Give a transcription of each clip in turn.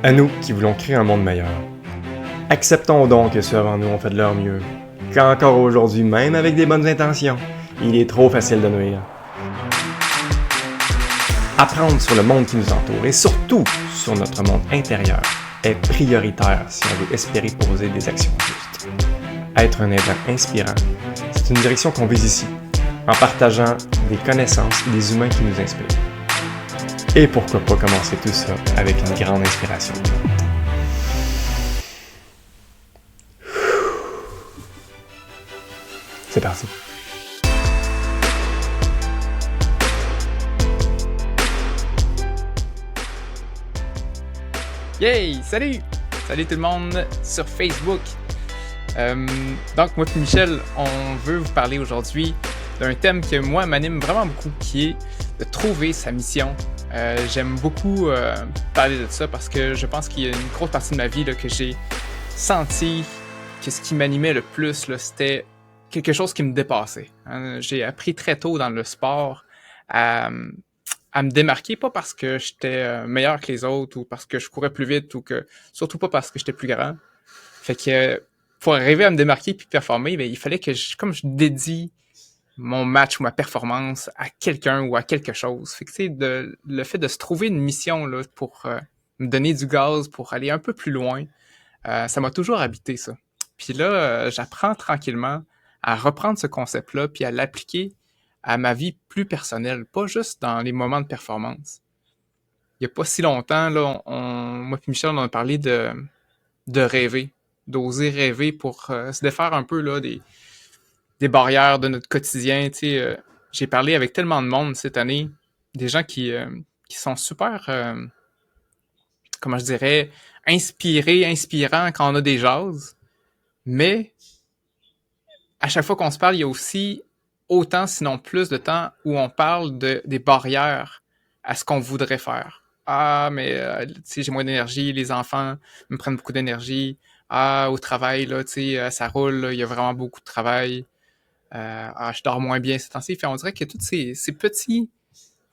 À nous qui voulons créer un monde meilleur. Acceptons donc que ceux avant nous ont fait de leur mieux, qu'encore aujourd'hui, même avec des bonnes intentions, il est trop facile de nuire. Apprendre sur le monde qui nous entoure et surtout sur notre monde intérieur est prioritaire si on veut espérer poser des actions justes. Être un aidant inspirant, c'est une direction qu'on vise ici, en partageant des connaissances et des humains qui nous inspirent. Et pourquoi pas commencer tout ça avec une grande inspiration. C'est parti. Yay! Salut! Salut tout le monde sur Facebook. Donc, moi et Michel, on veut vous parler aujourd'hui d'un thème que moi m'anime vraiment beaucoup, qui est de trouver sa mission. J'aime beaucoup parler de ça parce que je pense qu'il y a une grosse partie de ma vie là, que j'ai senti que ce qui m'animait le plus, là, c'était quelque chose qui me dépassait. Hein. J'ai appris très tôt dans le sport à me démarquer, pas parce que j'étais meilleur que les autres ou parce que je courais plus vite ou que surtout pas parce que j'étais plus grand. Fait que pour arriver à me démarquer puis performer, ben, il fallait que je dédie mon match ou ma performance à quelqu'un ou à quelque chose. Fait que tu sais, le fait de se trouver une mission là, pour me donner du gaz, pour aller un peu plus loin, ça m'a toujours habité ça. Puis là, j'apprends tranquillement à reprendre ce concept-là puis à l'appliquer à ma vie plus personnelle, pas juste dans les moments de performance. Il n'y a pas si longtemps, là, moi et Michel, on a parlé de rêver, d'oser rêver pour se défaire un peu là, des barrières de notre quotidien. J'ai parlé avec tellement de monde cette année, des gens qui sont super, comment je dirais, inspirants quand on a des jases, mais à chaque fois qu'on se parle, il y a aussi autant, sinon plus de temps où on parle des barrières à ce qu'on voudrait faire. Ah, mais j'ai moins d'énergie, les enfants me prennent beaucoup d'énergie. Ah, au travail, là, ça roule, là, il y a vraiment beaucoup de travail. Je dors moins bien ces temps-ci. Fait, on dirait que tous ces petits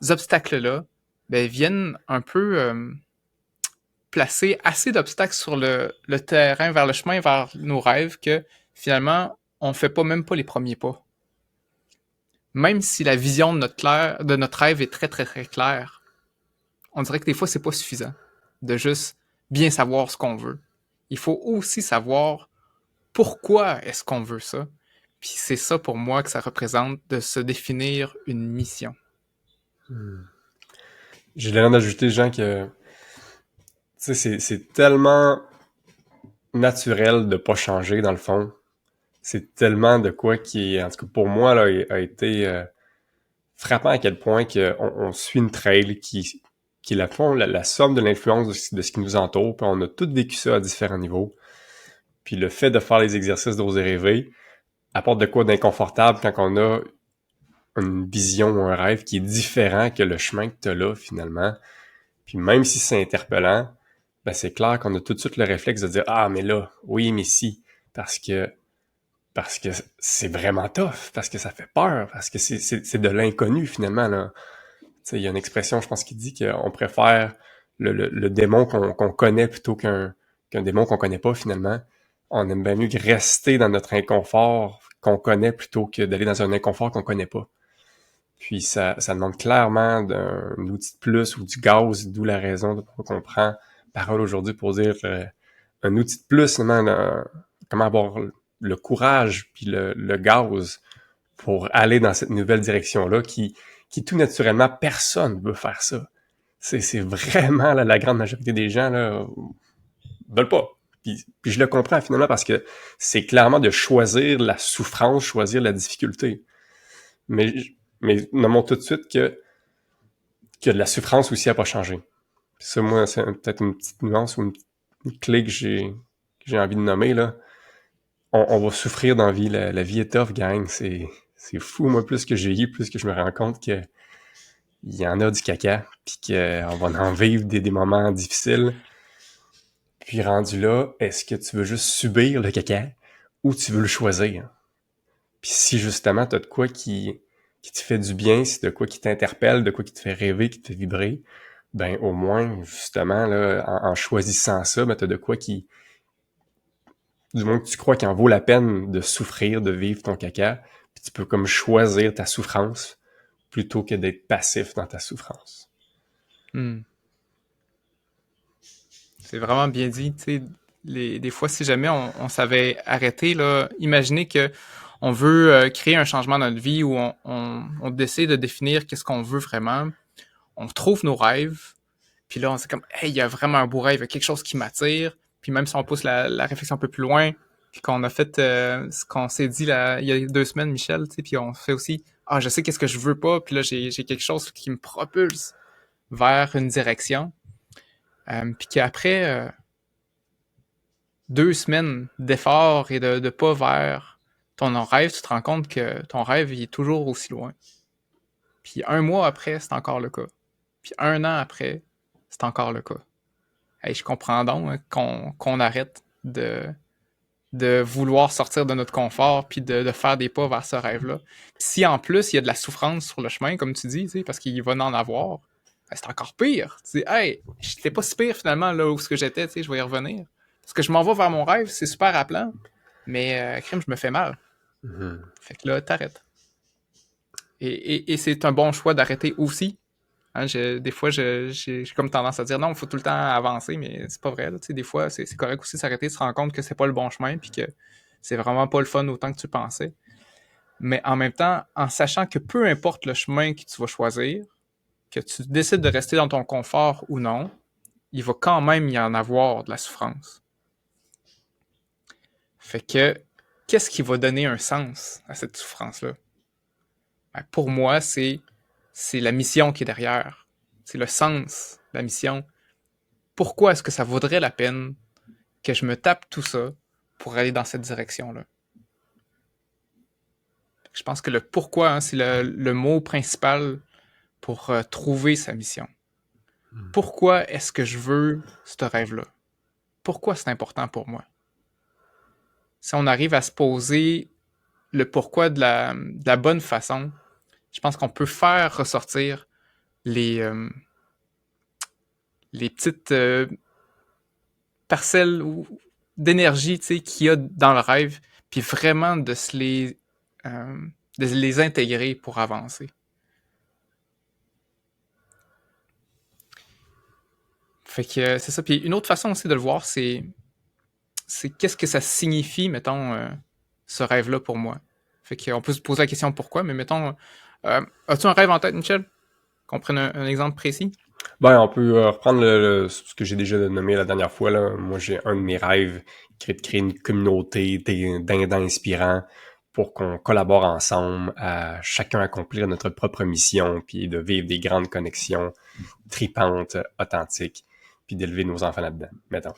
obstacles-là ben, viennent un peu placer assez d'obstacles sur le terrain, vers le chemin, vers nos rêves, que finalement, on fait pas même pas les premiers pas. Même si la vision de notre rêve est très, très, très claire, on dirait que des fois, c'est pas suffisant de juste bien savoir ce qu'on veut. Il faut aussi savoir pourquoi est-ce qu'on veut ça. Puis c'est ça pour moi que ça représente de se définir une mission. J'ai l'air d'ajouter, Jean, que tu sais, c'est tellement naturel de pas changer, dans le fond. C'est tellement de quoi qui, en tout cas pour moi, là, a été frappant à quel point on suit une trail qui est la somme de l'influence de ce qui nous entoure, puis on a tous vécu ça à différents niveaux. Puis le fait de faire les exercices d'oser rêver apporte de quoi d'inconfortable quand on a une vision ou un rêve qui est différent que le chemin que tu as là, finalement. Puis même si c'est interpellant, ben c'est clair qu'on a tout de suite le réflexe de dire « Ah, mais là, oui, mais si », parce que c'est vraiment tough, parce que ça fait peur, parce que c'est de l'inconnu, finalement, là. Tu sais, il y a une expression, je pense, qui dit qu'on préfère le démon qu'on connaît plutôt qu'un démon qu'on connaît pas, finalement. On aime bien mieux rester dans notre inconfort qu'on connaît plutôt que d'aller dans un inconfort qu'on connaît pas. Puis ça demande clairement d'un outil de plus ou du gaz, d'où la raison de pourquoi on prend parole aujourd'hui pour dire un outil de plus, comment avoir le courage puis le gaz pour aller dans cette nouvelle direction-là qui tout naturellement, personne veut faire ça. C'est vraiment la grande majorité des gens là veulent pas. Puis je le comprends finalement parce que c'est clairement de choisir la souffrance, choisir la difficulté. Mais nommons tout de suite que la souffrance aussi n'a pas changé. Puis ça, moi, c'est peut-être une petite nuance ou une clé que j'ai envie de nommer, là. On va souffrir dans la vie. La vie est tough, gang. C'est fou, moi, plus que j'ai eu, plus que je me rends compte que il y en a du caca, puis qu'on va en vivre des moments difficiles. Puis rendu là, est-ce que tu veux juste subir le caca ou tu veux le choisir? Puis si justement t'as de quoi qui te fait du bien, si de quoi qui t'interpelle, de quoi qui te fait rêver, qui te fait vibrer, ben au moins, justement, là, en choisissant ça, ben t'as de quoi qui, du moins que tu crois qu'il en vaut la peine de souffrir, de vivre ton caca, puis tu peux comme choisir ta souffrance plutôt que d'être passif dans ta souffrance. Hmm. C'est vraiment bien dit. Tu sais, des fois, si jamais on s'avait arrêté, là, imaginez que on veut créer un changement dans notre vie où on décide de définir qu'est-ce qu'on veut vraiment. On trouve nos rêves. Puis là, on s'est comme, hey, il y a vraiment un beau rêve, il y a quelque chose qui m'attire. Puis même si on pousse la réflexion un peu plus loin, puis qu'on a fait ce qu'on s'est dit là, il y a 2 semaines, Michel, tu sais, puis on fait aussi, ah, je sais qu'est-ce que je veux pas, puis là, j'ai quelque chose qui me propulse vers une direction. Puis qu'après 2 semaines d'efforts et de pas vers ton rêve, tu te rends compte que ton rêve, il est toujours aussi loin. Puis 1 mois après, c'est encore le cas. Puis 1 an après, c'est encore le cas. Hey, je comprends donc qu'on arrête de vouloir sortir de notre confort puis de faire des pas vers ce rêve-là. Puis si en plus, il y a de la souffrance sur le chemin, comme tu dis, parce qu'il va en avoir, ben, c'est encore pire. Tu dis, hey, j'étais pas si pire finalement là où ce que j'étais, je vais y revenir. Parce que je m'en vais vers mon rêve, c'est super appelant, mais crime, je me fais mal. Mm-hmm. Fait que là, t'arrêtes. Et c'est un bon choix d'arrêter aussi. Hein, des fois, j'ai comme tendance à dire non, il faut tout le temps avancer, mais c'est pas vrai. Là, des fois, c'est correct aussi de s'arrêter, de se rendre compte que c'est pas le bon chemin, puis que c'est vraiment pas le fun autant que tu pensais. Mais en même temps, en sachant que peu importe le chemin que tu vas choisir, que tu décides de rester dans ton confort ou non, il va quand même y en avoir de la souffrance. Fait que, qu'est-ce qui va donner un sens à cette souffrance-là? Ben, pour moi, c'est la mission qui est derrière. C'est le sens, la mission. Pourquoi est-ce que ça vaudrait la peine que je me tape tout ça pour aller dans cette direction-là? Je pense que le pourquoi, hein, c'est le mot principal pour trouver sa mission. Pourquoi est-ce que je veux ce rêve-là? Pourquoi c'est important pour moi? Si on arrive à se poser le pourquoi de la bonne façon, je pense qu'on peut faire ressortir les petites parcelles d'énergie qu'il y a dans le rêve, puis vraiment de les intégrer pour avancer. Fait que c'est ça. Puis une autre façon aussi de le voir, c'est qu'est-ce que ça signifie, mettons, ce rêve-là pour moi. Fait qu'on peut se poser la question pourquoi, mais mettons, as-tu un rêve en tête, Michel? Qu'on prenne un exemple précis? Ben, on peut reprendre ce que j'ai déjà nommé la dernière fois. Là. Moi, j'ai un de mes rêves qui est de créer une communauté d'inspirants pour qu'on collabore ensemble à chacun accomplir notre propre mission, puis de vivre des grandes connexions tripantes, authentiques, puis d'élever nos enfants là-dedans, mettons.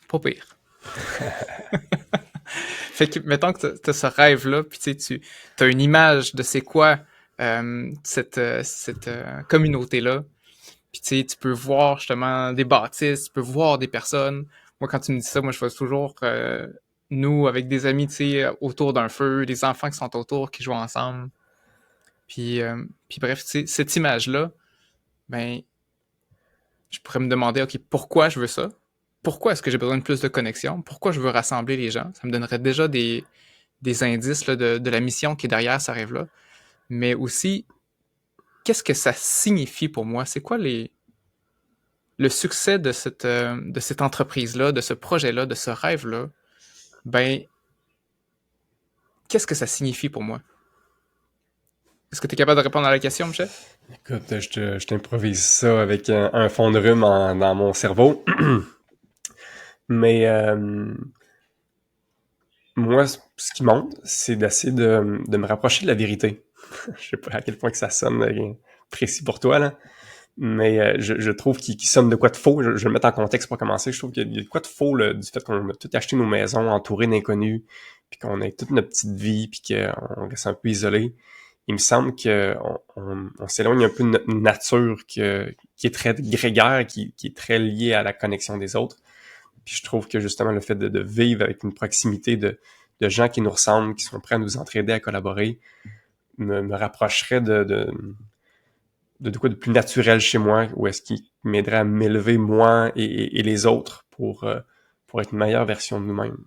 Pas pire. Fait que, mettons que t'as ce rêve-là, puis tu as une image de c'est quoi cette communauté-là. Puis tu peux voir justement des bâtisses, tu peux voir des personnes. Moi, quand tu me dis ça, moi, je vois toujours nous, avec des amis, autour d'un feu, des enfants qui sont autour, qui jouent ensemble. Puis bref, cette image-là, ben, je pourrais me demander, OK, pourquoi je veux ça? Pourquoi est-ce que j'ai besoin de plus de connexion? Pourquoi je veux rassembler les gens? Ça me donnerait déjà des indices là, de la mission qui est derrière ce rêve-là. Mais aussi, qu'est-ce que ça signifie pour moi? C'est quoi le succès de cette entreprise-là, de ce projet-là, de ce rêve-là? Ben, qu'est-ce que ça signifie pour moi? Est-ce que tu es capable de répondre à la question, Michel? Écoute, je t'improvise ça avec un fond de rhume dans mon cerveau. Mais moi, ce qui monte, c'est d'essayer de me rapprocher de la vérité. Je sais pas à quel point que ça sonne précis pour toi, là. Mais je trouve qu'il sonne de quoi de faux. Je vais le mettre en contexte pour commencer. Je trouve qu'il y a de quoi de faux là, du fait qu'on a tout acheté nos maisons entourées d'inconnus, puis qu'on ait toute notre petite vie, puis qu'on reste un peu isolé. Il me semble qu'on s'éloigne un peu de notre nature qui est très grégaire, qui est très liée à la connexion des autres. Puis je trouve que justement le fait de vivre avec une proximité de gens qui nous ressemblent, qui sont prêts à nous entraider, à collaborer, me rapprocherait de de quoi de plus naturel chez moi, ou est-ce qui m'aiderait à m'élever moi et les autres pour être une meilleure version de nous-mêmes.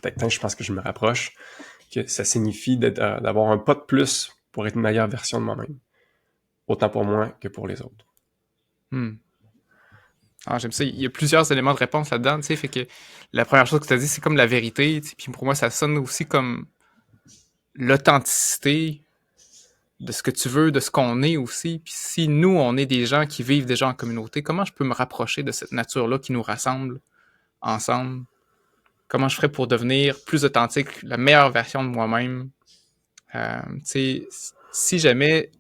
Fait que je pense que je me rapproche, que ça signifie d'avoir un pas de plus pour être une meilleure version de moi-même. Autant pour moi que pour les autres. Ah, j'aime ça. Il y a plusieurs éléments de réponse là-dedans, tu sais, fait que la première chose que tu as dit, c'est comme la vérité, puis pour moi, ça sonne aussi comme l'authenticité de ce que tu veux, de ce qu'on est aussi. Puis si nous, on est des gens qui vivent déjà en communauté, comment je peux me rapprocher de cette nature-là qui nous rassemble ensemble? Comment je ferais pour devenir plus authentique, la meilleure version de moi-même? Tu sais, si jamais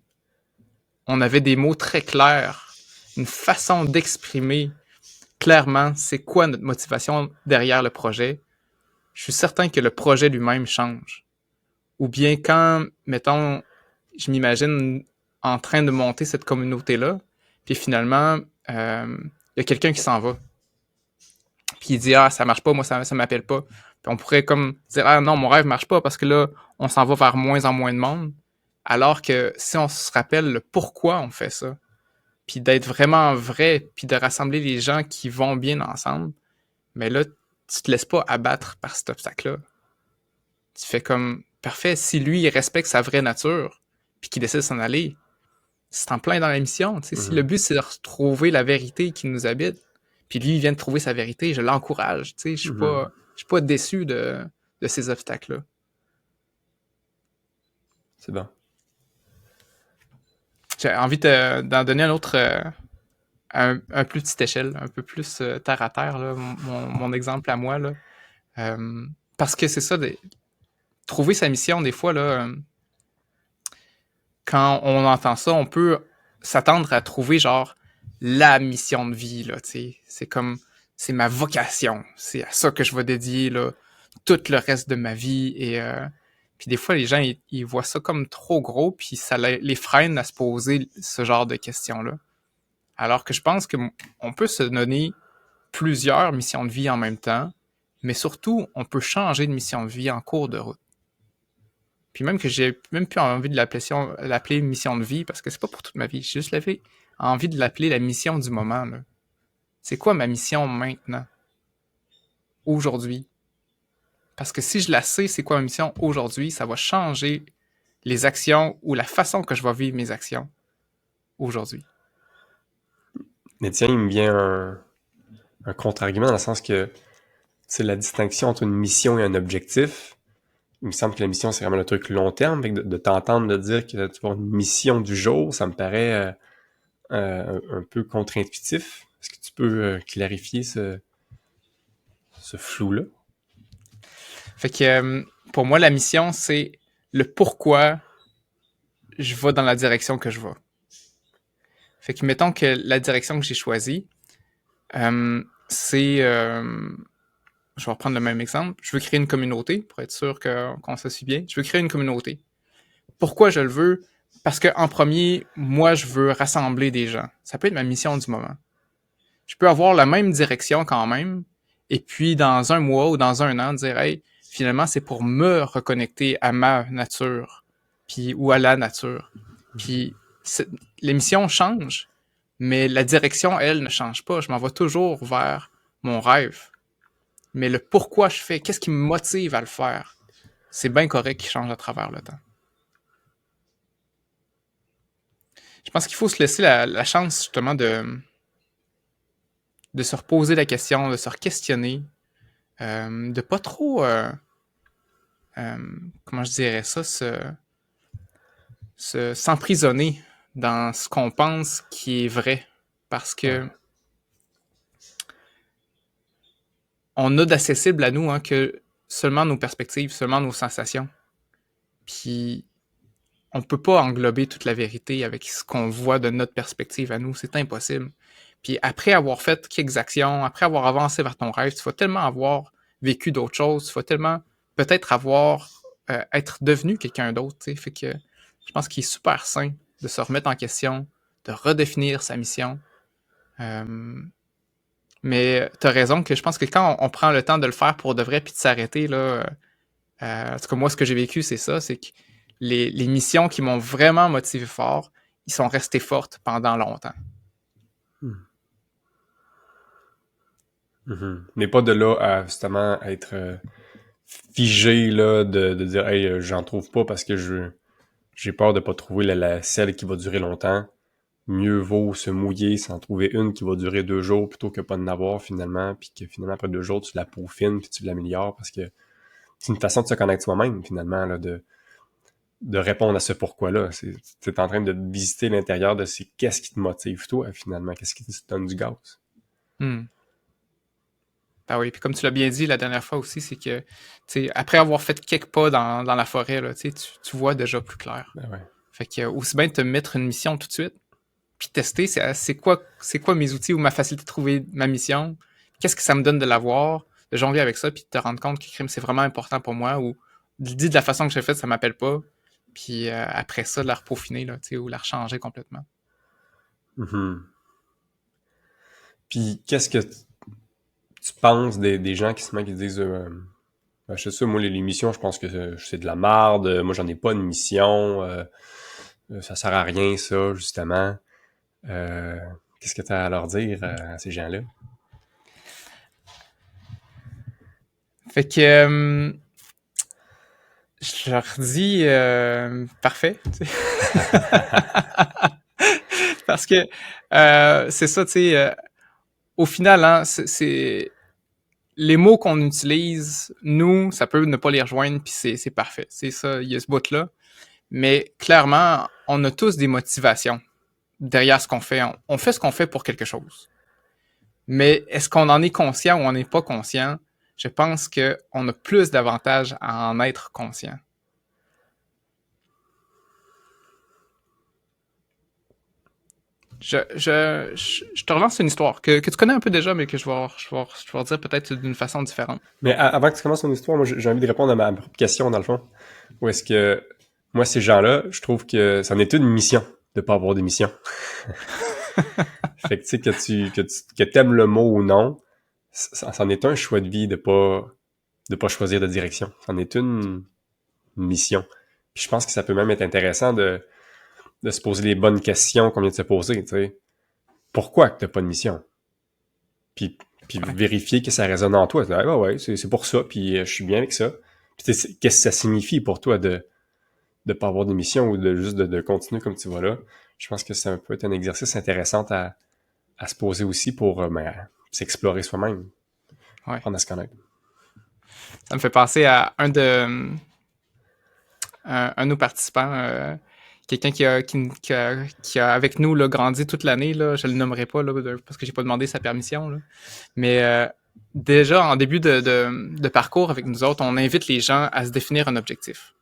on avait des mots très clairs, une façon d'exprimer clairement c'est quoi notre motivation derrière le projet, je suis certain que le projet lui-même change. Ou bien quand, mettons, je m'imagine en train de monter cette communauté-là, puis finalement, il y a quelqu'un qui s'en va. Puis il dit « Ah, ça marche pas, moi, ça m'appelle pas. » Puis on pourrait comme dire « Ah non, mon rêve marche pas parce que là, on s'en va vers moins en moins de monde. » Alors que si on se rappelle le pourquoi on fait ça, puis d'être vraiment vrai, puis de rassembler les gens qui vont bien ensemble, mais là, tu te laisses pas abattre par cet obstacle-là. Tu fais comme, parfait, si lui, il respecte sa vraie nature, puis qu'il décide de s'en aller, c'est en plein dans la mission. Tu sais, si le but, c'est de retrouver la vérité qui nous habite, puis lui, il vient de trouver sa vérité, je l'encourage. Tu sais, je suis pas déçu de ces obstacles-là. C'est bon. J'ai envie d'en donner un autre, un plus petite échelle, un peu plus terre à terre, là, mon exemple à moi. Là. Parce que c'est ça, trouver sa mission, des fois, là, quand on entend ça, on peut s'attendre à trouver genre la mission de vie, là, tu sais. C'est comme, c'est ma vocation. C'est à ça que je vais dédier, là, tout le reste de ma vie. Et puis des fois, les gens, ils voient ça comme trop gros, puis ça les freine à se poser ce genre de questions-là. Alors que je pense qu'on peut se donner plusieurs missions de vie en même temps, mais surtout, on peut changer de mission de vie en cours de route. Puis même que j'ai même plus envie de l'appeler mission de vie, parce que c'est pas pour toute ma vie. J'ai juste envie de l'appeler la mission du moment. Là. C'est quoi ma mission maintenant? Aujourd'hui? Parce que si je la sais, c'est quoi ma mission aujourd'hui, ça va changer les actions ou la façon que je vais vivre mes actions aujourd'hui. Mais tiens, il me vient un contre-argument dans le sens que c'est la distinction entre une mission et un objectif. Il me semble que la mission, c'est vraiment le truc long terme. Fait que de t'entendre de dire que tu vas avoir une mission du jour, ça me paraît un peu contre-intuitif. Est-ce que tu peux clarifier ce flou-là? Fait que pour moi, la mission, c'est le pourquoi je vais dans la direction que je vais. Fait que mettons que la direction que j'ai choisie, c'est... je vais reprendre le même exemple. Je veux créer une communauté, pour être sûr qu'on se suit bien. Je veux créer une communauté. Pourquoi je le veux? Parce que en premier, moi, je veux rassembler des gens. Ça peut être ma mission du moment. Je peux avoir la même direction quand même, et puis dans un mois ou dans un an, dire « Hey, finalement, c'est pour me reconnecter à ma nature, puis ou à la nature. » Puis les missions changent, mais la direction, elle, ne change pas. Je m'en vais toujours vers mon rêve. Mais le pourquoi je fais, qu'est-ce qui me motive à le faire, c'est bien correct qu'il change à travers le temps. Je pense qu'il faut se laisser la chance justement de se reposer la question, de se re-questionner, de pas trop, comment je dirais ça, s'emprisonner dans ce qu'on pense qui est vrai. Parce que on a d'accessible à nous que seulement nos perspectives, seulement nos sensations. Puis on peut pas englober toute la vérité avec ce qu'on voit de notre perspective à nous. C'est impossible. Puis après avoir fait quelques actions, après avoir avancé vers ton rêve, tu vas tellement avoir vécu d'autres choses, tu vas tellement peut-être être devenu quelqu'un d'autre. T'sais. Fait que je pense qu'il est super sain de se remettre en question, de redéfinir sa mission. Mais t'as raison que je pense que quand on prend le temps de le faire pour de vrai puis de s'arrêter, là, en tout cas moi ce que j'ai vécu c'est ça, c'est que les missions qui m'ont vraiment motivé fort, ils sont restés fortes pendant longtemps. Mais pas de là à justement être figé là, de dire « Hey, j'en trouve pas parce que j'ai peur de pas trouver celle qui va durer longtemps. » Mieux vaut se mouiller sans trouver une qui va durer 2 jours plutôt que pas de n'avoir finalement, puis que finalement après 2 jours tu la peaufines puis tu l'améliores parce que c'est une façon de se connaître soi-même finalement, là, de répondre à ce pourquoi-là. C'est en train de visiter l'intérieur de qu'est-ce qui te motive toi finalement, qu'est-ce qui te donne du gaz. Ah oui, puis comme tu l'as bien dit la dernière fois aussi, c'est que après avoir fait quelques pas dans la forêt, là, tu vois déjà plus clair. Ben ouais. Fait que aussi bien te mettre une mission tout de suite, puis tester c'est quoi mes outils ou ma facilité de trouver ma mission, qu'est-ce que ça me donne de l'avoir, de jongler avec ça, puis de te rendre compte que crime c'est vraiment important pour moi, ou dit de la façon que j'ai fait, ça m'appelle pas, puis après ça, de la repeaufiner, là, ou la rechanger complètement. Puis qu'est-ce que tu penses des gens qui disent ben, je sais ça, moi les missions, je pense que c'est de la marde, moi j'en ai pas de mission, ça sert à rien ça, justement. Qu'est-ce que tu as à leur dire à ces gens-là? Fait que je leur dis parfait. Parce que c'est ça, tu sais, au final, hein, c'est les mots qu'on utilise, nous, ça peut ne pas les rejoindre, puis c'est parfait. C'est ça, il y a ce bout-là. Mais clairement, on a tous des motivations derrière ce qu'on fait. On fait ce qu'on fait pour quelque chose. Mais est-ce qu'on en est conscient ou on n'est pas conscient? Je pense qu'on a plus d'avantages à en être conscient. Je te relance une histoire que tu connais un peu déjà, mais que je vais dire peut-être d'une façon différente. Mais avant que tu commences ton histoire, moi j'ai envie de répondre à ma propre question, dans le fond. Où est-ce que, moi, ces gens-là, je trouve que c'en est une mission de pas avoir de mission. Fait que tu sais, que t'aimes le mot ou non, c'en est un choix de vie de pas choisir de direction. C'en est une mission. Puis je pense que ça peut même être intéressant de se poser les bonnes questions qu'on vient de se poser, tu sais. Pourquoi que t'as pas de mission? Puis Ouais. vérifier que ça résonne en toi. Ah ouais, c'est pour ça, puis je suis bien avec ça. Puis qu'est-ce que ça signifie pour toi de pas avoir de mission ou de juste de continuer comme tu vas là? Je pense que ça peut être un exercice intéressant à se poser aussi pour s'explorer soi-même. Ouais. Apprendre à se connaître. Ça me fait penser à un de nos participants, quelqu'un qui a avec nous là, grandi toute l'année, là, je le nommerai pas là, parce que j'ai pas demandé sa permission. Là. Mais déjà, en début de parcours avec nous autres, on invite les gens à se définir un objectif.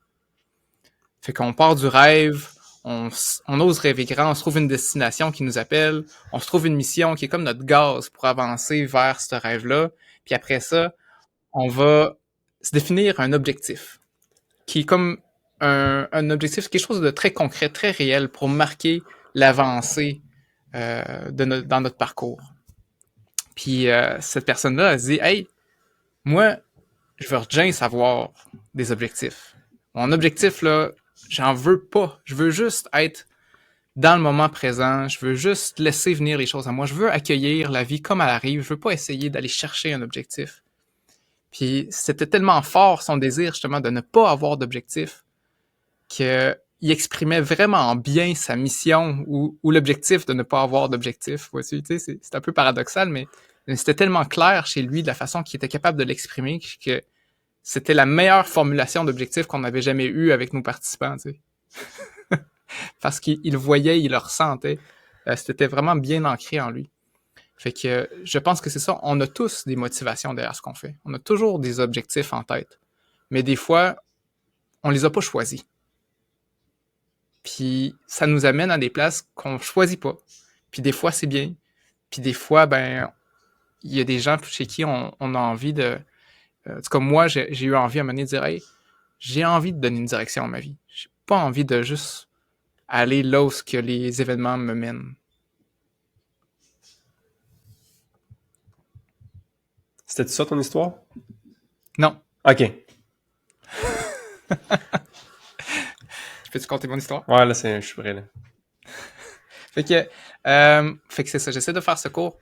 Fait qu'on part du rêve, on ose rêver grand, on se trouve une destination qui nous appelle, on se trouve une mission qui est comme notre gaz pour avancer vers ce rêve-là. Puis après ça, on va se définir un objectif qui est comme un objectif, quelque chose de très concret, très réel pour marquer l'avancée dans notre parcours. Puis cette personne-là, elle se dit « Hey, moi, je veux rien savoir des objectifs. Mon objectif, là, j'en veux pas. Je veux juste être dans le moment présent. Je veux juste laisser venir les choses à moi. Je veux accueillir la vie comme elle arrive. Je veux pas essayer d'aller chercher un objectif. » Puis c'était tellement fort son désir, justement, de ne pas avoir d'objectif qu'il exprimait vraiment bien sa mission ou l'objectif de ne pas avoir d'objectif. Voici, tu sais, c'est un peu paradoxal, mais c'était tellement clair chez lui de la façon qu'il était capable de l'exprimer que c'était la meilleure formulation d'objectif qu'on avait jamais eue avec nos participants, tu sais. Parce qu'il le voyait, il le ressentait. C'était vraiment bien ancré en lui. Fait que je pense que c'est ça. On a tous des motivations derrière ce qu'on fait. On a toujours des objectifs en tête. Mais des fois, on les a pas choisis. Puis ça nous amène à des places qu'on choisit pas. Puis des fois, c'est bien. Puis des fois, ben, il y a des gens chez qui on a envie de... en tout cas, moi, j'ai eu envie à un moment donné de dire « Hey, j'ai envie de donner une direction à ma vie. J'ai pas envie de juste aller là où que les événements me mènent. » C'était ça ton histoire? Non. OK. Peux-tu compter mon histoire? Ouais, là, je suis prêt, là. Fait que c'est ça, j'essaie de faire ce cours.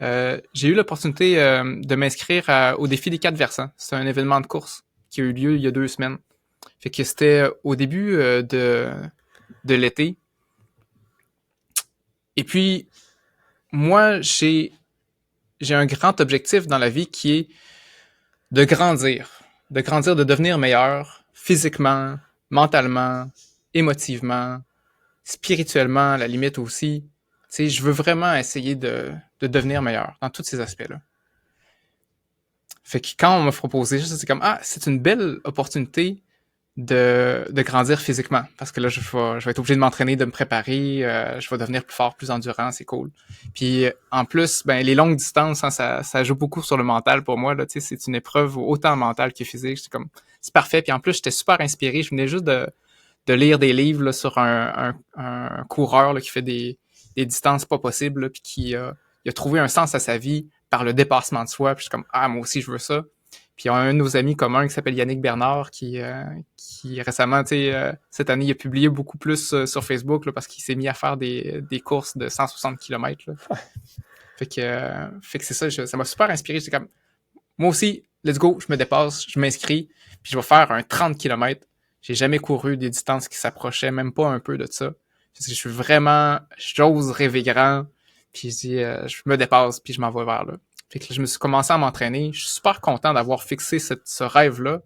J'ai eu l'opportunité de m'inscrire au défi des 4 versants. C'est un événement de course qui a eu lieu il y a 2 semaines. Fait que c'était au début de l'été. Et puis, moi, j'ai un grand objectif dans la vie qui est de grandir. De grandir, de devenir meilleur physiquement, mentalement, émotivement, spirituellement, à la limite aussi. Tu sais, je veux vraiment essayer de devenir meilleur dans tous ces aspects-là. Fait que quand on m'a proposé ça, c'est comme, ah, c'est une belle opportunité de grandir physiquement. Parce que là, je vais être obligé de m'entraîner, de me préparer, je vais devenir plus fort, plus endurant, c'est cool. Puis en plus, ben les longues distances, hein, ça joue beaucoup sur le mental pour moi. Là, tu sais, c'est une épreuve autant mentale que physique. C'est parfait. Puis en plus, j'étais super inspiré. Je venais juste de lire des livres là, sur un coureur là, qui fait des distances pas possibles, là, puis il a trouvé un sens à sa vie par le dépassement de soi. Puis je suis comme, ah, moi aussi, je veux ça. Puis il y a un de nos amis communs qui s'appelle Yannick Bernard qui récemment, tu sais, cette année, il a publié beaucoup plus sur Facebook là, parce qu'il s'est mis à faire des courses de 160 km. Là. Fait que c'est ça, ça m'a super inspiré. J'étais comme, moi aussi, let's go, je me dépasse, je m'inscris, puis je vais faire un 30 km. J'ai jamais couru des distances qui s'approchaient, même pas un peu de ça. Parce que je suis vraiment, j'ose rêver grand, puis je me dépasse, puis je m'en vais vers là. Fait que là, je me suis commencé à m'entraîner. Je suis super content d'avoir fixé ce rêve-là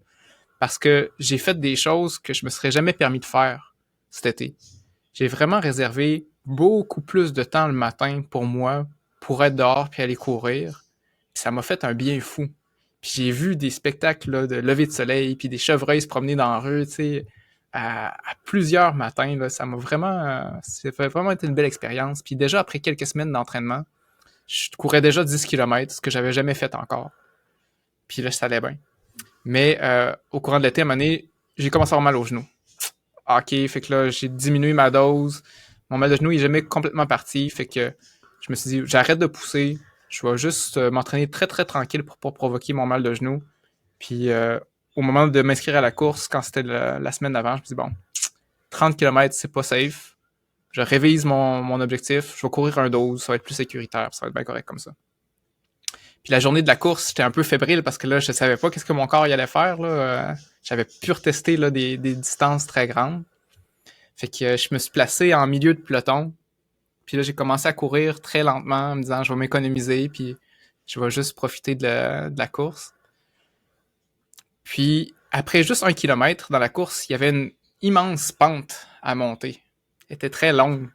parce que j'ai fait des choses que je me serais jamais permis de faire cet été. J'ai vraiment réservé beaucoup plus de temps le matin pour moi, pour être dehors puis aller courir. Puis ça m'a fait un bien fou. Puis j'ai vu des spectacles là, de lever de soleil puis des chevreuils se promener dans la rue, tu sais, à plusieurs matins. Là, ça a vraiment été une belle expérience. Puis déjà après quelques semaines d'entraînement, je courais déjà 10 km, ce que j'avais jamais fait encore. Puis là, ça allait bien. Mais au courant de l'été, à un moment donné, j'ai commencé à avoir mal au genou. OK, fait que là, j'ai diminué ma dose. Mon mal de genou, il est jamais complètement parti. Fait que je me suis dit, j'arrête de pousser. Je vais juste m'entraîner très, très tranquille pour pas provoquer mon mal de genou. Puis au moment de m'inscrire à la course, quand c'était la semaine d'avant, je me suis dit, bon, 30 km, c'est pas safe. Je révise mon objectif, je vais courir un 12, ça va être plus sécuritaire, ça va être bien correct comme ça. Puis la journée de la course, j'étais un peu fébrile parce que là, je savais pas qu'est-ce que mon corps y allait faire. Là. J'avais pu retester là, des distances très grandes. Fait que je me suis placé en milieu de peloton. Puis là, j'ai commencé à courir très lentement en me disant, je vais m'économiser, puis je vais juste profiter de la course. Puis après juste 1 kilomètre dans la course, il y avait une immense pente à monter. Elle était très longue.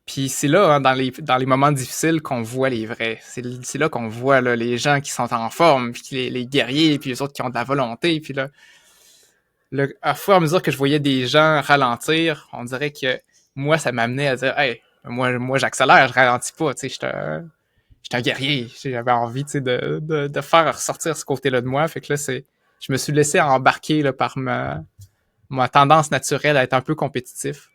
Puis c'est là, hein, dans les moments difficiles, qu'on voit les vrais. C'est là qu'on voit là, les gens qui sont en forme, puis les guerriers, puis les autres qui ont de la volonté. Puis là, à fur et à mesure que je voyais des gens ralentir, on dirait que moi, ça m'amenait à dire, hey, moi j'accélère, je ralentis pas. Tu sais, j'étais un guerrier. J'avais envie, tu sais, de faire ressortir ce côté-là de moi. Fait que là, je me suis laissé embarquer là, par ma tendance naturelle à être un peu compétitif.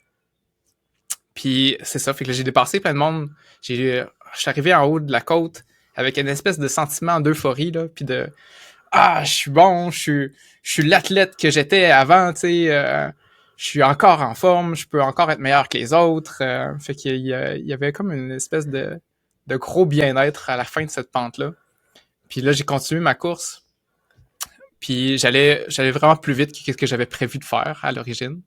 Puis c'est ça, fait que là, j'ai dépassé plein de monde. Je suis arrivé en haut de la côte avec une espèce de sentiment d'euphorie, là, puis de « Ah, je suis bon, je suis l'athlète que j'étais avant, tu sais, je suis encore en forme, je peux encore être meilleur que les autres. » Fait qu'il y avait comme une espèce de gros bien-être à la fin de cette pente-là. Puis là, j'ai continué ma course. Puis j'allais vraiment plus vite que ce que j'avais prévu de faire à l'origine.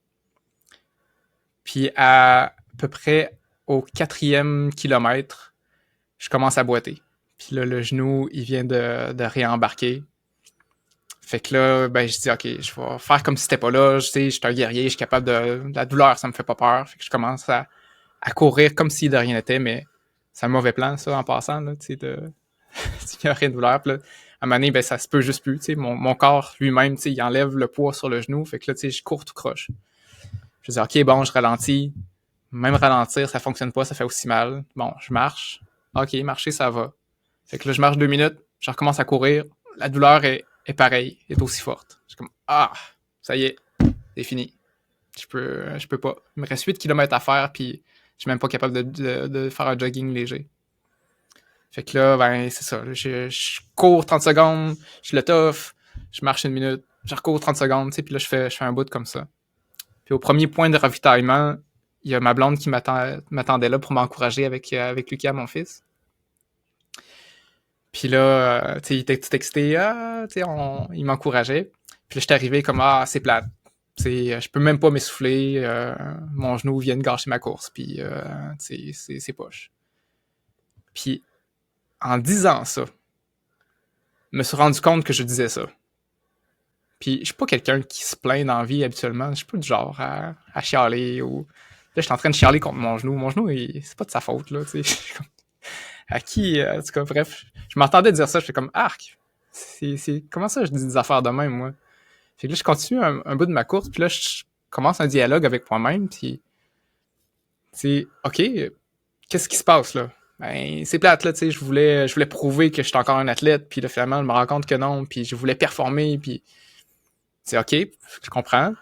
Puis à peu près au 4e kilomètre, je commence à boiter. Puis là, le genou, il vient de réembarquer. Fait que là, ben, je dis, OK, je vais faire comme si c'était pas là. Je sais, je suis un guerrier, je suis capable de la douleur, ça me fait pas peur. Fait que je commence à courir comme si de rien n'était, mais c'est un mauvais plan, ça, en passant, là, tu sais, s'il n'y a rien de douleur. Puis là, à un moment donné, ben, ça se peut juste plus, tu sais. Mon corps lui-même, tu sais, il enlève le poids sur le genou. Fait que là, tu sais, je cours tout croche. Je dis, OK, bon, je ralentis. Même ralentir, ça fonctionne pas, ça fait aussi mal. Bon, je marche. OK, marcher, ça va. Fait que là, je marche 2 minutes, je recommence à courir. La douleur est pareille, est aussi forte. Je suis comme, ah, ça y est, c'est fini. Je peux pas. Il me reste 8 km à faire, puis je suis même pas capable de faire un jogging léger. Fait que là, ben, c'est ça. Je cours 30 secondes, je le toffe, je marche 1 minute, je recours 30 secondes, tu sais, puis là, je fais un bout comme ça. Puis au premier point de ravitaillement, il y a ma blonde qui m'attendait là pour m'encourager avec Lucas, mon fils. Puis là, tu sais, il était tout excité, tu sais, il m'encourageait. Puis là, j'étais arrivé comme, c'est plate. Tu sais, je peux même pas m'essouffler, mon genou vient de gâcher ma course, puis c'est poche. Puis en disant ça, je me suis rendu compte que je disais ça. Puis je suis pas quelqu'un qui se plaint dans la vie habituellement. Je suis pas du genre à chialer ou... Là, je suis en train de chialer contre mon genou. Mon genou, c'est pas de sa faute, là, tu sais. À qui... en tout cas, bref, je m'entendais dire ça, je fais comme, arc! Comment ça je dis des affaires de même, moi? Fait que là, je continue un bout de ma course, puis là, je commence un dialogue avec moi-même, puis... C'est OK, qu'est-ce qui se passe, là? Ben, c'est plate, là, tu sais, je voulais prouver que j'étais encore un athlète, puis là, finalement, je me rends compte que non, puis je voulais performer, puis... C'est OK, je comprends.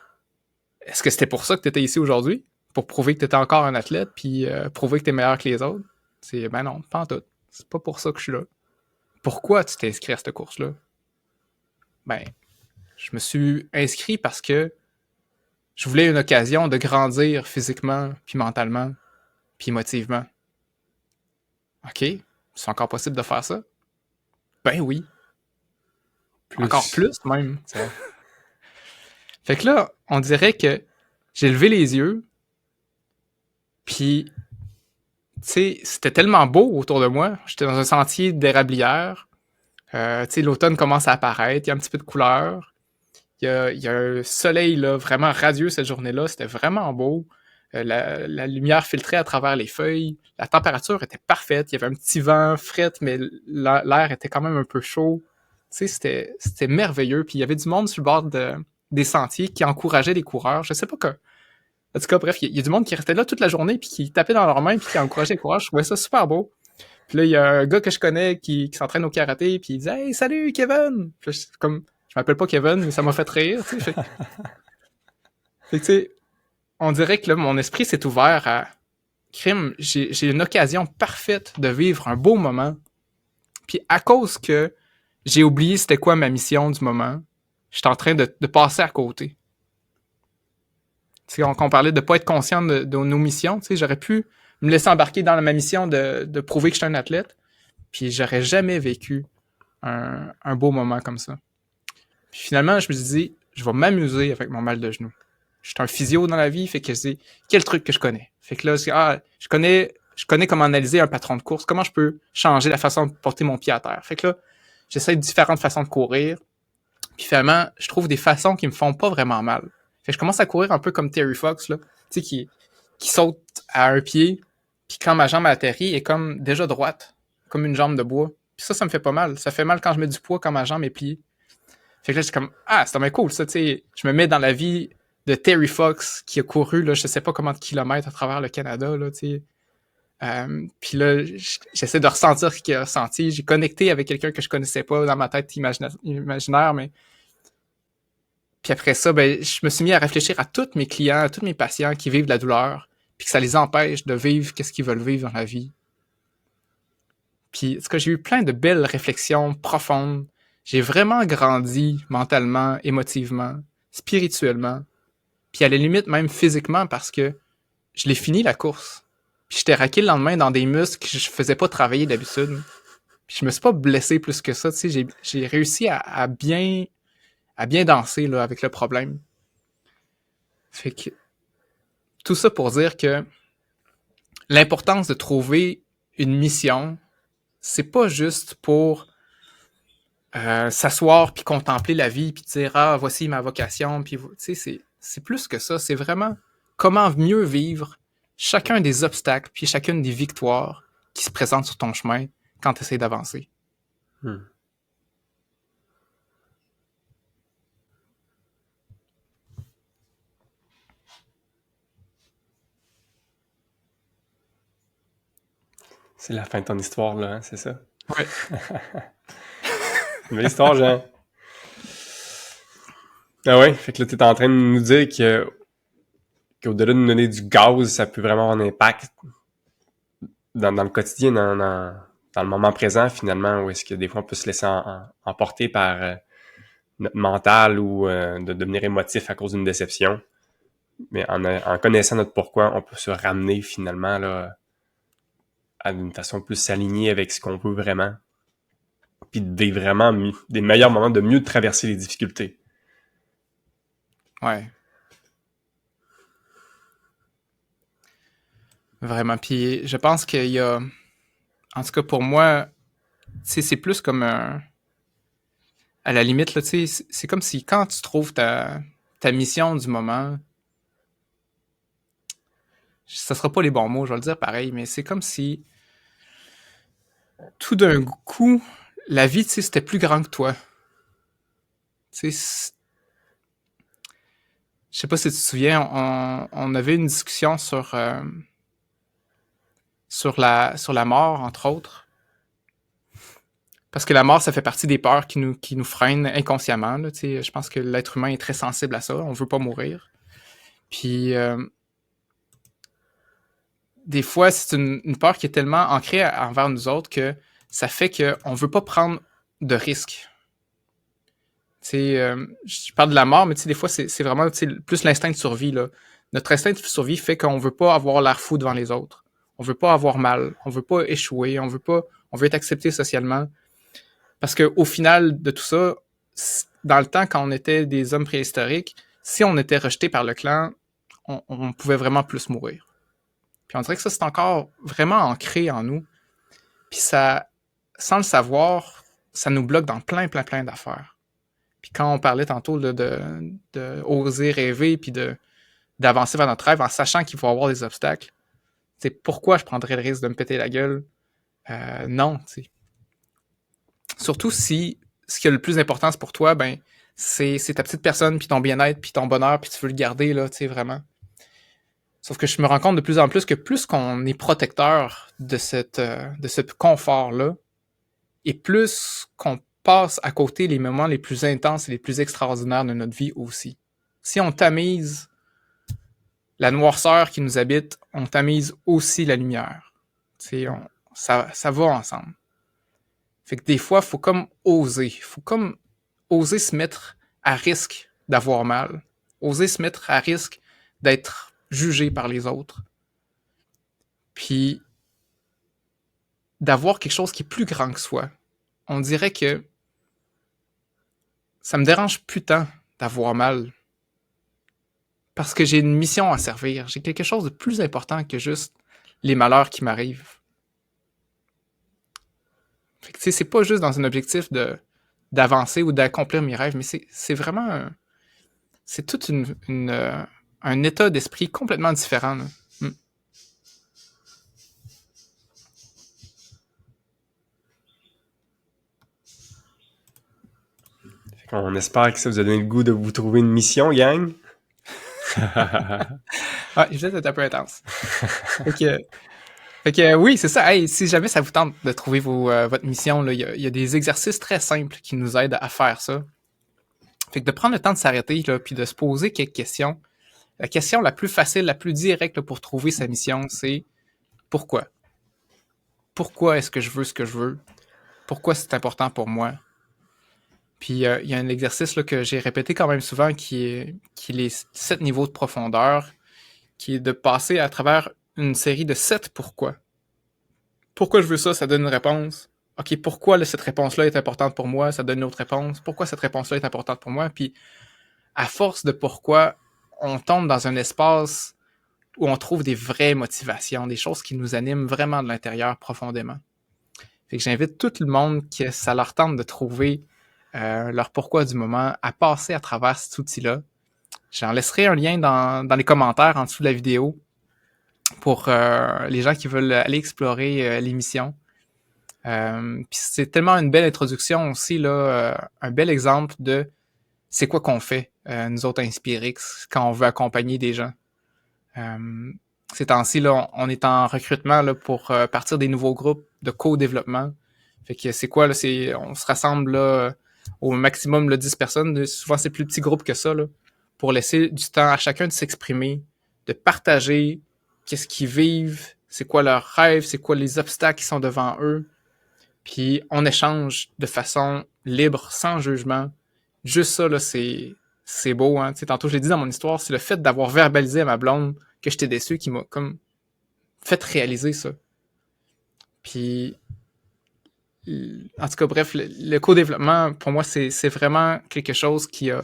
Est-ce que c'était pour ça que tu étais ici aujourd'hui? Pour prouver que tu étais encore un athlète, puis prouver que tu es meilleur que les autres? C'est, ben non, pas en tout. C'est pas pour ça que je suis là. Pourquoi tu t'es inscrit à cette course-là? Ben, je me suis inscrit parce que je voulais une occasion de grandir physiquement, puis mentalement, puis émotivement. OK, c'est encore possible de faire ça? Ben oui. Encore plus, même. Fait que là, on dirait que j'ai levé les yeux, puis, tu sais, c'était tellement beau autour de moi. J'étais dans un sentier d'érablière. Tu sais, l'automne commence à apparaître, il y a un petit peu de couleur. Il y a un soleil là, vraiment radieux cette journée-là, c'était vraiment beau. La lumière filtrait à travers les feuilles. La température était parfaite. Il y avait un petit vent fret, mais l'air était quand même un peu chaud. Tu sais, c'était merveilleux. Puis il y avait du monde sur le bord des sentiers qui encourageait les coureurs. Je sais pas quoi. En tout cas, bref, il y a du monde qui restait là toute la journée puis qui tapait dans leurs mains puis qui encourageait les coureurs. Je trouvais ça super beau. Puis là, il y a un gars que je connais qui s'entraîne au karaté puis il dit « Hey, salut Kevin! » Puis là, je m'appelle pas Kevin, mais ça m'a fait rire, tu sais. Fait que, tu sais, on dirait que là, mon esprit s'est ouvert à crime. J'ai une occasion parfaite de vivre un beau moment. Puis à cause que j'ai oublié c'était quoi ma mission du moment, j'étais en train de passer à côté. Tu sais, on parlait de pas être conscient de nos missions. Tu sais, j'aurais pu me laisser embarquer dans ma mission de prouver que je suis un athlète. Puis j'aurais jamais vécu un beau moment comme ça. Puis finalement, je me suis dit, je vais m'amuser avec mon mal de genou. Je suis un physio dans la vie, fait que je dis, quel truc que je connais? Fait que là, je connais comment analyser un patron de course, comment je peux changer la façon de porter mon pied à terre. Fait que là, j'essaie différentes façons de courir. Puis finalement, je trouve des façons qui me font pas vraiment mal. Fait que je commence à courir un peu comme Terry Fox, là, tu sais, qui saute à un pied, puis quand ma jambe atterrit, elle est comme déjà droite, comme une jambe de bois. Puis ça me fait pas mal. Ça fait mal quand je mets du poids quand ma jambe est pliée. Fait que là, c'est comme, c'est bien cool, ça, tu sais. Je me mets dans la vie de Terry Fox, qui a couru, là, je sais pas combien de kilomètres à travers le Canada, là, tu sais. Puis là, j'essaie de ressentir ce qu'il a ressenti. J'ai connecté avec quelqu'un que je connaissais pas dans ma tête imaginaire, mais... Puis après ça, ben, je me suis mis à réfléchir à tous mes clients, à tous mes patients qui vivent de la douleur, puis que ça les empêche de vivre qu'est-ce qu'ils veulent vivre dans la vie. Puis, en tout cas, j'ai eu plein de belles réflexions profondes. J'ai vraiment grandi mentalement, émotivement, spirituellement, puis à la limite même physiquement parce que je l'ai fini la course. Puis j'étais raqué le lendemain dans des muscles que je faisais pas travailler d'habitude. Puis je me suis pas blessé plus que ça, tu sais, j'ai réussi à bien danser là, avec le problème. Fait que tout ça pour dire que l'importance de trouver une mission, c'est pas juste pour s'asseoir puis contempler la vie puis dire voici ma vocation puis tu sais c'est plus que ça, c'est vraiment comment mieux vivre chacun des obstacles puis chacune des victoires qui se présentent sur ton chemin quand tu essaies d'avancer. C'est la fin de ton histoire, là, hein, c'est ça? Ouais. Une belle histoire, Jean. Ah ouais, fait que là, t'es en train de nous dire qu'au-delà de nous donner du gaz, ça peut vraiment avoir un impact dans le quotidien, dans le moment présent, finalement, où est-ce que des fois on peut se laisser emporter par notre mental ou de devenir émotif à cause d'une déception. Mais en connaissant notre pourquoi, on peut se ramener finalement là, à une façon plus s'aligner avec ce qu'on veut vraiment. Puis des meilleurs moments de mieux traverser les difficultés. Ouais. Vraiment. Puis je pense qu'il y a, en tout cas pour moi, c'est plus comme à la limite, là, c'est comme si quand tu trouves ta mission du moment, ça sera pas les bons mots, je vais le dire pareil, mais c'est comme si tout d'un coup, la vie, c'était plus grand que toi. Je sais pas si tu te souviens, on avait une discussion sur la mort, entre autres. Parce que la mort, ça fait partie des peurs qui nous freinent inconsciemment. Là, je pense que l'être humain est très sensible à ça. On veut pas mourir. Puis, des fois, c'est une peur qui est tellement ancrée envers nous autres que ça fait qu'on veut pas prendre de risques. Je parle de la mort, mais des fois, c'est vraiment plus l'instinct de survie. Là. Notre instinct de survie fait qu'on veut pas avoir l'air fou devant les autres. On veut pas avoir mal. On veut pas échouer. On veut être accepté socialement. Parce qu'au final de tout ça, dans le temps, quand on était des hommes préhistoriques, si on était rejeté par le clan, on pouvait vraiment plus mourir. Puis on dirait que ça, c'est encore vraiment ancré en nous. Puis ça, sans le savoir, ça nous bloque dans plein d'affaires. Puis quand on parlait tantôt de oser rêver puis d'avancer vers notre rêve en sachant qu'il faut avoir des obstacles, c'est pourquoi je prendrais le risque de me péter la gueule? Non, tu sais. Surtout si ce qui est le plus important c'est pour toi, ben c'est ta petite personne, puis ton bien-être, puis ton bonheur, puis tu veux le garder, là, tu sais, vraiment. Sauf que je me rends compte de plus en plus que plus qu'on est protecteur de ce confort-là, et plus qu'on passe à côté les moments les plus intenses et les plus extraordinaires de notre vie aussi. Si on tamise la noirceur qui nous habite, on tamise aussi la lumière. Ça va ensemble. Fait que des fois, il faut comme oser. Il faut comme oser se mettre à risque d'avoir mal. Oser se mettre à risque d'être jugé par les autres. Puis d'avoir quelque chose qui est plus grand que soi. On dirait que ça me dérange plus tant d'avoir mal. Parce que j'ai une mission à servir. J'ai quelque chose de plus important que juste les malheurs qui m'arrivent. Fait que, c'est pas juste dans un objectif d'avancer ou d'accomplir mes rêves, mais c'est vraiment c'est tout un état d'esprit complètement différent. Là. On espère que ça vous a donné le goût de vous trouver une mission, gang. Ouais, je vais être un peu intense. Fait que oui, c'est ça. Hey, si jamais ça vous tente de trouver votre mission, il y a des exercices très simples qui nous aident à faire ça. Fait que de prendre le temps de s'arrêter, puis de se poser quelques questions. La question la plus facile, la plus directe là, pour trouver sa mission, c'est pourquoi? Pourquoi est-ce que je veux ce que je veux? Pourquoi c'est important pour moi? Puis il y a un exercice là, que j'ai répété quand même souvent qui est les 7 niveaux de profondeur, qui est de passer à travers une série de 7 pourquoi. Pourquoi je veux ça, ça donne une réponse. OK, pourquoi cette réponse-là est importante pour moi, ça donne une autre réponse. Pourquoi cette réponse-là est importante pour moi? Puis à force de pourquoi, on tombe dans un espace où on trouve des vraies motivations, des choses qui nous animent vraiment de l'intérieur profondément. Fait que j'invite tout le monde que ça leur tente de trouver leur pourquoi du moment à passer à travers cet outil-là. J'en laisserai un lien dans les commentaires en dessous de la vidéo pour les gens qui veulent aller explorer l'émission. Puis c'est tellement une belle introduction aussi, là, un bel exemple de c'est quoi qu'on fait, nous autres Inspirix, quand on veut accompagner des gens. Ces temps-ci, là, on est en recrutement là, pour partir des nouveaux groupes de co-développement. Fait que c'est quoi, là, on se rassemble là, au maximum là, 10 personnes. Souvent, c'est plus petits groupes que ça, là, pour laisser du temps à chacun de s'exprimer, de partager qu'est-ce qu'ils vivent, c'est quoi leurs rêves, c'est quoi les obstacles qui sont devant eux. Puis on échange de façon libre, sans jugement. Juste ça, là, c'est c'est beau, hein. Tu sais, tantôt, je l'ai dit dans mon histoire, c'est le fait d'avoir verbalisé à ma blonde que j'étais déçu qui m'a comme fait réaliser ça. Puis, en tout cas, bref, le co-développement, pour moi, c'est vraiment quelque chose qui a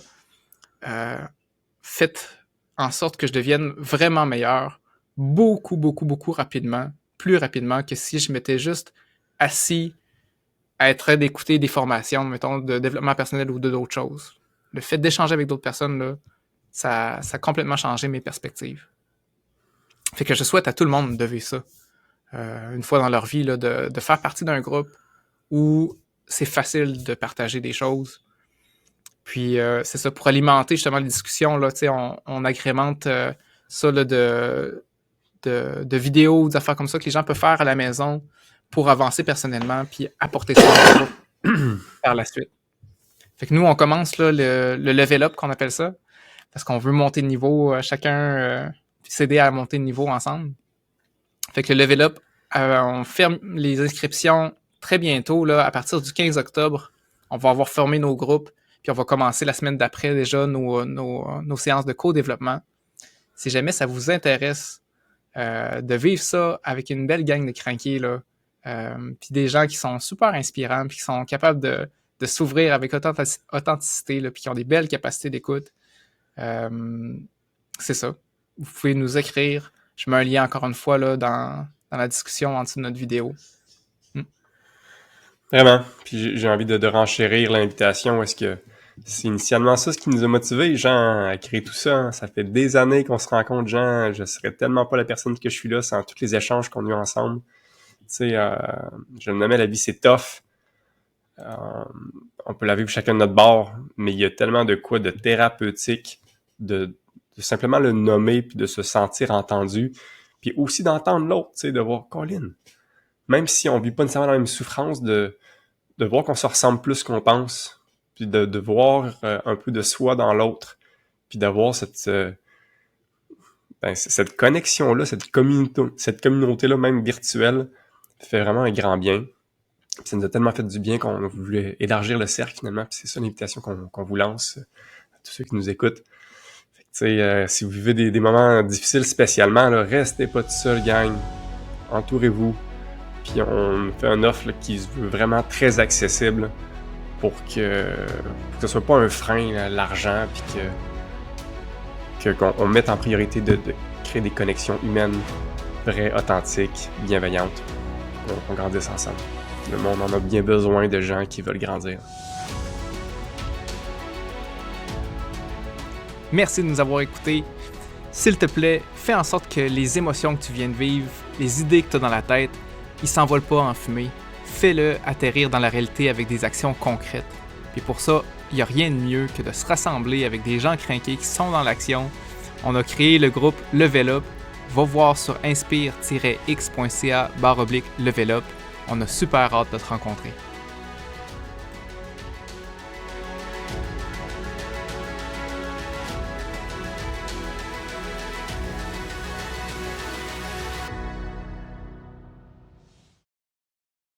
fait en sorte que je devienne vraiment meilleur beaucoup, beaucoup, beaucoup rapidement, plus rapidement que si je m'étais juste assis à être train d'écouter des formations, mettons, de développement personnel ou d'autres choses. Le fait d'échanger avec d'autres personnes, là, ça a complètement changé mes perspectives. Fait que je souhaite à tout le monde de vivre ça. Une fois dans leur vie, là, de faire partie d'un groupe où c'est facile de partager des choses. Puis c'est ça, pour alimenter justement les discussions, là, on agrémente ça là, de vidéos, d'affaires comme ça que les gens peuvent faire à la maison pour avancer personnellement puis apporter ça au groupe par la suite. Fait que nous, on commence là, le level up qu'on appelle ça, parce qu'on veut monter de niveau, chacun s'aider à monter de niveau ensemble. Fait que le level up, on ferme les inscriptions très bientôt, là, à partir du 15 octobre. On va avoir formé nos groupes, puis on va commencer la semaine d'après déjà nos séances de co-développement. Si jamais ça vous intéresse de vivre ça avec une belle gang de crinqués, là, puis des gens qui sont super inspirants, puis qui sont capables de s'ouvrir avec authenticité, là, puis qui ont des belles capacités d'écoute, c'est ça. Vous pouvez nous écrire. Je mets un lien encore une fois là, dans la discussion en dessous de notre vidéo. Vraiment. Puis j'ai envie de renchérir l'invitation. Est-ce que c'est initialement ça ce qui nous a motivés, Jean, à créer tout ça? Hein? Ça fait des années qu'on se rencontre, Jean. Je serais tellement pas la personne que je suis là sans tous les échanges qu'on a eu ensemble. Tu sais, je le nommais, la vie, c'est tough. On peut la vivre chacun de notre bord, mais il y a tellement de quoi de thérapeutique, de simplement le nommer, puis de se sentir entendu, puis aussi d'entendre l'autre, tu sais, de voir Colin. Même si on vit pas nécessairement la même souffrance, de voir qu'on se ressemble plus qu'on pense, puis de voir un peu de soi dans l'autre, puis d'avoir cette connexion-là, cette communauté-là, même virtuelle, fait vraiment un grand bien. Puis ça nous a tellement fait du bien qu'on a voulu élargir le cercle finalement, puis c'est ça l'invitation qu'on vous lance à tous ceux qui nous écoutent. Fait que, si vous vivez des moments difficiles spécialement, là, restez pas tout seul, gang. Entourez-vous. Puis on fait une offre là, qui se veut vraiment très accessible pour que ce soit pas un frein, là, l'argent, puis qu'on mette en priorité de créer des connexions humaines vraies, authentiques, bienveillantes, qu'on grandisse ensemble. Le monde en a bien besoin de gens qui veulent grandir. Merci de nous avoir écoutés. S'il te plaît, fais en sorte que les émotions que tu viens de vivre, les idées que tu as dans la tête, ils s'envolent pas en fumée. Fais-le atterrir dans la réalité avec des actions concrètes. Puis pour ça, il n'y a rien de mieux que de se rassembler avec des gens crinqués qui sont dans l'action. On a créé le groupe Level Up. Va voir sur inspire-x.ca/levelup. On a super hâte de te rencontrer.